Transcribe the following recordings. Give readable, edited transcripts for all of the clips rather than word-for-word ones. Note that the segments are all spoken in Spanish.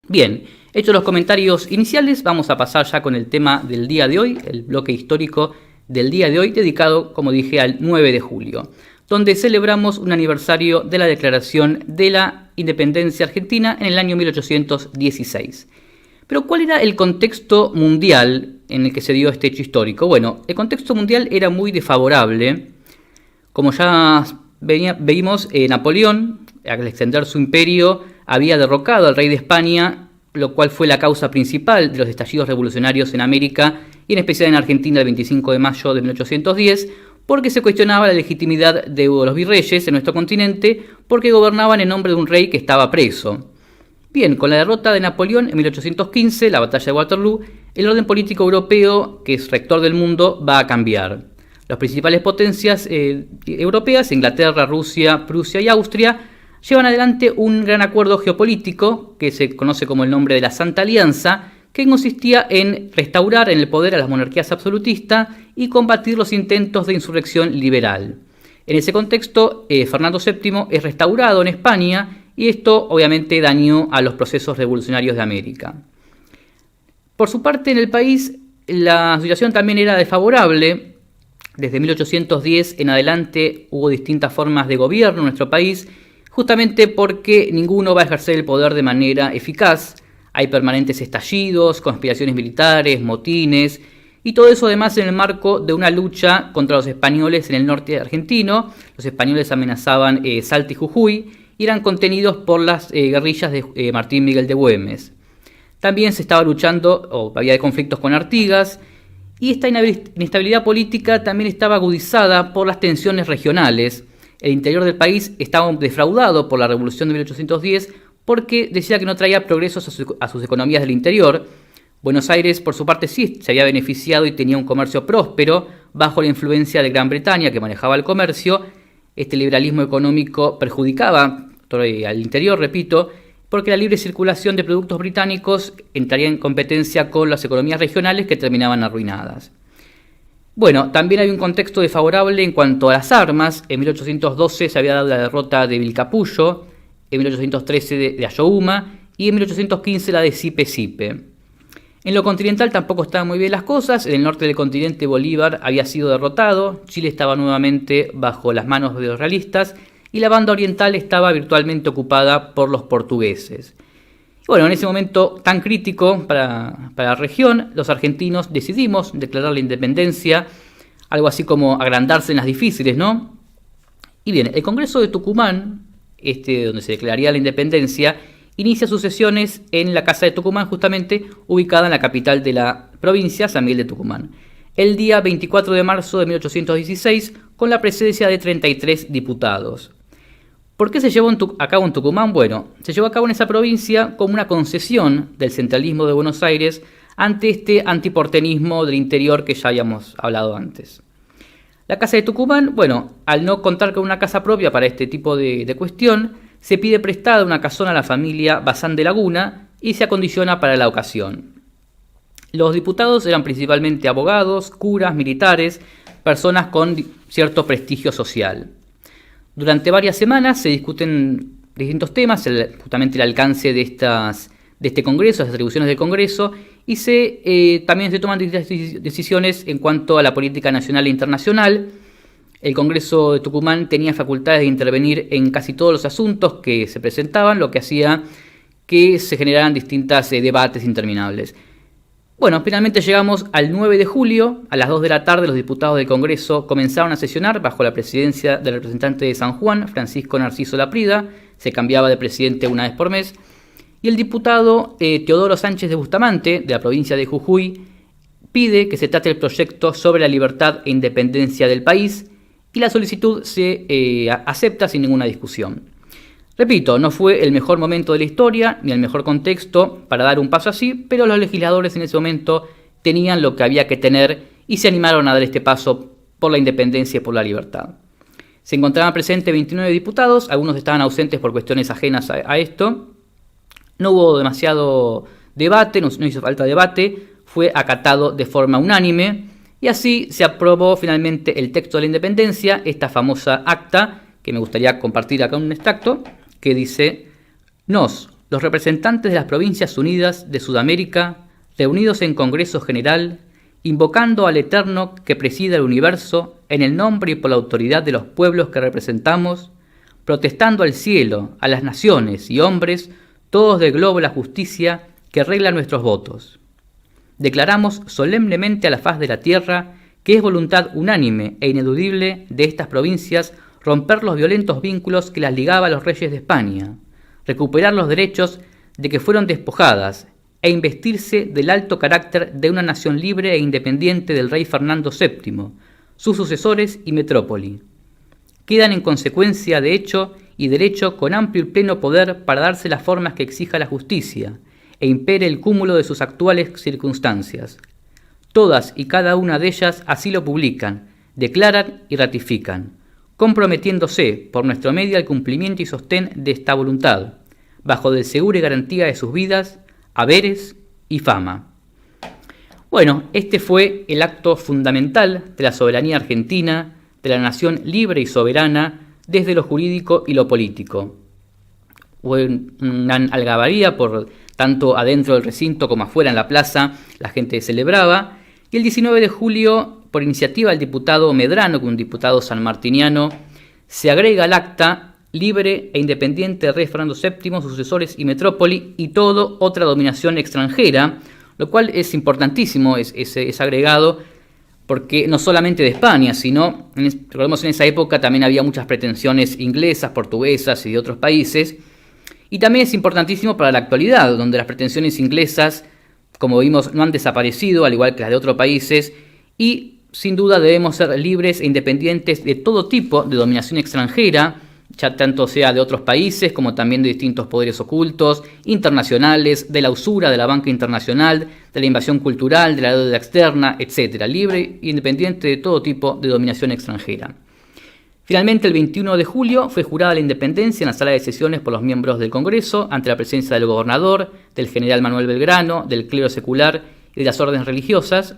Bien, hechos los comentarios iniciales, vamos a pasar ya con el tema del día de hoy, el bloque histórico del día de hoy, dedicado, como dije, al 9 de julio, donde celebramos un aniversario de la declaración de la independencia argentina en el año 1816. Pero ¿cuál era el contexto mundial en el que se dio este hecho histórico? Bueno, el contexto mundial era muy desfavorable. Como ya veíamos, Napoleón, al extender su imperio, había derrocado al rey de España, lo cual fue la causa principal de los estallidos revolucionarios en América y en especial en Argentina el 25 de mayo de 1810, porque se cuestionaba la legitimidad de los virreyes en nuestro continente porque gobernaban en nombre de un rey que estaba preso. Bien, con la derrota de Napoleón en 1815, la batalla de Waterloo, el orden político europeo, que es rector del mundo, va a cambiar. Las principales potencias europeas, Inglaterra, Rusia, Prusia y Austria, llevan adelante un gran acuerdo geopolítico que se conoce como el nombre de la Santa Alianza, que consistía en restaurar en el poder a las monarquías absolutistas y combatir los intentos de insurrección liberal. En ese contexto, Fernando VII es restaurado en España y esto obviamente dañó a los procesos revolucionarios de América. Por su parte, en el país la situación también era desfavorable. Desde 1810 en adelante hubo distintas formas de gobierno en nuestro país, justamente porque ninguno va a ejercer el poder de manera eficaz. Hay permanentes estallidos, conspiraciones militares, motines, y todo eso además en el marco de una lucha contra los españoles en el norte argentino. Los españoles amenazaban Salta y Jujuy y eran contenidos por las guerrillas de Martín Miguel de Güemes. También se estaba luchando, o había conflictos con Artigas, y esta inestabilidad política también estaba agudizada por las tensiones regionales. El interior del país estaba defraudado por la revolución de 1810 porque decía que no traía progresos a sus economías del interior. Buenos Aires, por su parte, sí se había beneficiado y tenía un comercio próspero bajo la influencia de Gran Bretaña, que manejaba el comercio. Este liberalismo económico perjudicaba al interior, repito, porque la libre circulación de productos británicos entraría en competencia con las economías regionales que terminaban arruinadas. Bueno, también hay un contexto desfavorable en cuanto a las armas. En 1812 se había dado la derrota de Vilcapullo, en 1813 de Ayohuma y en 1815 la de Sipe-Sipe. En lo continental tampoco estaban muy bien las cosas. En el norte del continente Bolívar había sido derrotado, Chile estaba nuevamente bajo las manos de los realistas y la banda oriental estaba virtualmente ocupada por los portugueses. Bueno, en ese momento tan crítico para la región, los argentinos decidimos declarar la independencia, algo así como agrandarse en las difíciles, ¿no? Y bien, el Congreso de Tucumán, donde se declararía la independencia, inicia sus sesiones en la Casa de Tucumán, justamente ubicada en la capital de la provincia, San Miguel de Tucumán, el día 24 de marzo de 1816, con la presencia de 33 diputados. ¿Por qué se llevó a cabo en Tucumán? Bueno, se llevó a cabo en esa provincia como una concesión del centralismo de Buenos Aires ante este antiporteñismo del interior que ya habíamos hablado antes. La Casa de Tucumán, bueno, al no contar con una casa propia para este tipo de cuestión, se pide prestada una casona a la familia Bazán de Laguna y se acondiciona para la ocasión. Los diputados eran principalmente abogados, curas, militares, personas con cierto prestigio social. Durante varias semanas se discuten distintos temas, justamente el alcance de este Congreso, las atribuciones del Congreso, y también se toman distintas decisiones en cuanto a la política nacional e internacional. El Congreso de Tucumán tenía facultades de intervenir en casi todos los asuntos que se presentaban, lo que hacía que se generaran distintos debates interminables. Bueno, finalmente llegamos al 9 de julio, a las 2 de la tarde los diputados del Congreso comenzaron a sesionar bajo la presidencia del representante de San Juan, Francisco Narciso Laprida, se cambiaba de presidente una vez por mes, y el diputado Teodoro Sánchez de Bustamante, de la provincia de Jujuy, pide que se trate el proyecto sobre la libertad e independencia del país, y la solicitud se acepta sin ninguna discusión. Repito, no fue el mejor momento de la historia, ni el mejor contexto para dar un paso así, pero los legisladores en ese momento tenían lo que había que tener y se animaron a dar este paso por la independencia y por la libertad. Se encontraban presentes 29 diputados, algunos estaban ausentes por cuestiones ajenas a esto. No hubo demasiado debate, no hizo falta debate, fue acatado de forma unánime y así se aprobó finalmente el texto de la independencia, esta famosa acta, que me gustaría compartir acá un extracto, que dice: nos, los representantes de las Provincias Unidas de Sudamérica, reunidos en Congreso General, invocando al Eterno que presida el universo, en el nombre y por la autoridad de los pueblos que representamos, protestando al cielo, a las naciones y hombres, todos del globo de la justicia que regla nuestros votos. Declaramos solemnemente a la faz de la tierra que es voluntad unánime e ineludible de estas provincias romper los violentos vínculos que las ligaba a los reyes de España, recuperar los derechos de que fueron despojadas e investirse del alto carácter de una nación libre e independiente del rey Fernando VII, sus sucesores y metrópoli. Quedan en consecuencia de hecho y derecho con amplio y pleno poder para darse las formas que exija la justicia e impere el cúmulo de sus actuales circunstancias. Todas y cada una de ellas así lo publican, declaran y ratifican, comprometiéndose por nuestro medio al cumplimiento y sostén de esta voluntad, bajo de segura y garantía de sus vidas, haberes y fama. Bueno, este fue el acto fundamental de la soberanía argentina, de la nación libre y soberana, desde lo jurídico y lo político. Hubo una algarabía por tanto adentro del recinto como afuera en la plaza, la gente celebraba, y el 19 de julio, por iniciativa del diputado Medrano, que es un diputado sanmartiniano, se agrega al acta libre e independiente del rey Fernando VII, sus sucesores y metrópoli, y todo otra dominación extranjera, lo cual es importantísimo, es agregado, porque no solamente de España, sino, recordemos en esa época también había muchas pretensiones inglesas, portuguesas y de otros países, y también es importantísimo para la actualidad, donde las pretensiones inglesas, como vimos, no han desaparecido, al igual que las de otros países, y sin duda debemos ser libres e independientes de todo tipo de dominación extranjera, ya tanto sea de otros países como también de distintos poderes ocultos, internacionales, de la usura de la banca internacional, de la invasión cultural, de la deuda externa, etc. Libre e independiente de todo tipo de dominación extranjera. Finalmente, el 21 de julio fue jurada la independencia en la sala de sesiones por los miembros del Congreso, ante la presencia del gobernador, del general Manuel Belgrano, del clero secular y de las órdenes religiosas.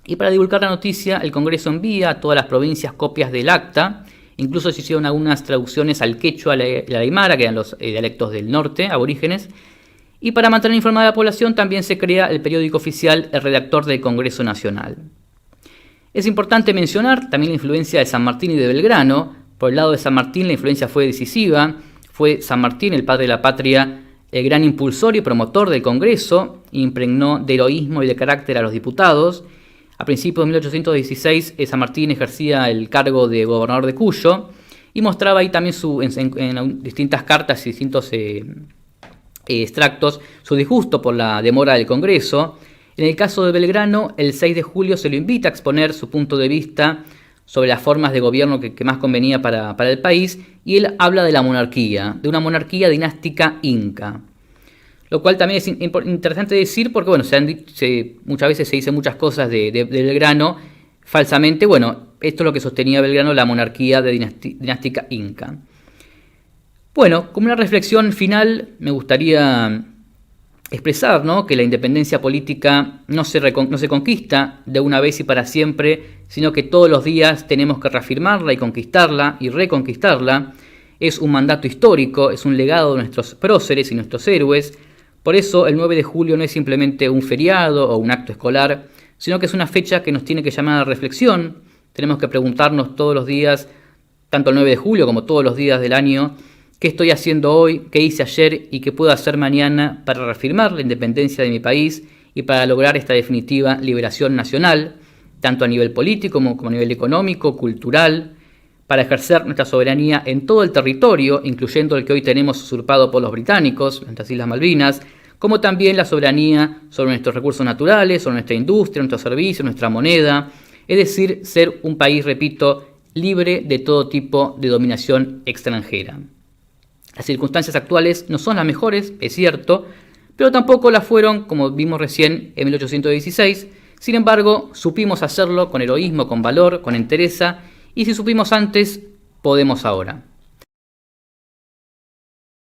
Y para divulgar la noticia, el Congreso envía a todas las provincias copias del acta. Incluso se hicieron algunas traducciones al quechua y al aymara, que eran los dialectos del norte, aborígenes. Y para mantener informada a la población también se crea el periódico oficial El Redactor del Congreso Nacional. Es importante mencionar también la influencia de San Martín y de Belgrano. Por el lado de San Martín la influencia fue decisiva. Fue San Martín, el padre de la patria, el gran impulsor y promotor del Congreso. Impregnó de heroísmo y de carácter a los diputados. A principios de 1816, San Martín ejercía el cargo de gobernador de Cuyo y mostraba ahí también en distintas cartas y distintos extractos su disgusto por la demora del Congreso. En el caso de Belgrano, el 6 de julio se lo invita a exponer su punto de vista sobre las formas de gobierno que más convenía para el país, y él habla de la monarquía, de una monarquía dinástica inca. Lo cual también es interesante decir porque, bueno, muchas veces se dicen muchas cosas de Belgrano falsamente. Bueno, esto es lo que sostenía Belgrano, la monarquía dinástica inca. Bueno, como una reflexión final, me gustaría expresar, ¿no?, que la independencia política no se conquista de una vez y para siempre, sino que todos los días tenemos que reafirmarla y conquistarla y reconquistarla. Es un mandato histórico, es un legado de nuestros próceres y nuestros héroes. Por eso el 9 de julio no es simplemente un feriado o un acto escolar, sino que es una fecha que nos tiene que llamar a la reflexión. Tenemos que preguntarnos todos los días, tanto el 9 de julio como todos los días del año, ¿qué estoy haciendo hoy? ¿Qué hice ayer? ¿Y qué puedo hacer mañana para reafirmar la independencia de mi país y para lograr esta definitiva liberación nacional, tanto a nivel político como a nivel económico, cultural, para ejercer nuestra soberanía en todo el territorio, incluyendo el que hoy tenemos usurpado por los británicos, nuestras Islas Malvinas, como también la soberanía sobre nuestros recursos naturales, sobre nuestra industria, nuestros servicios, nuestra moneda, es decir, ser un país, repito, libre de todo tipo de dominación extranjera. Las circunstancias actuales no son las mejores, es cierto, pero tampoco las fueron, como vimos recién, en 1816. Sin embargo, supimos hacerlo con heroísmo, con valor, con entereza, y si supimos antes, podemos ahora.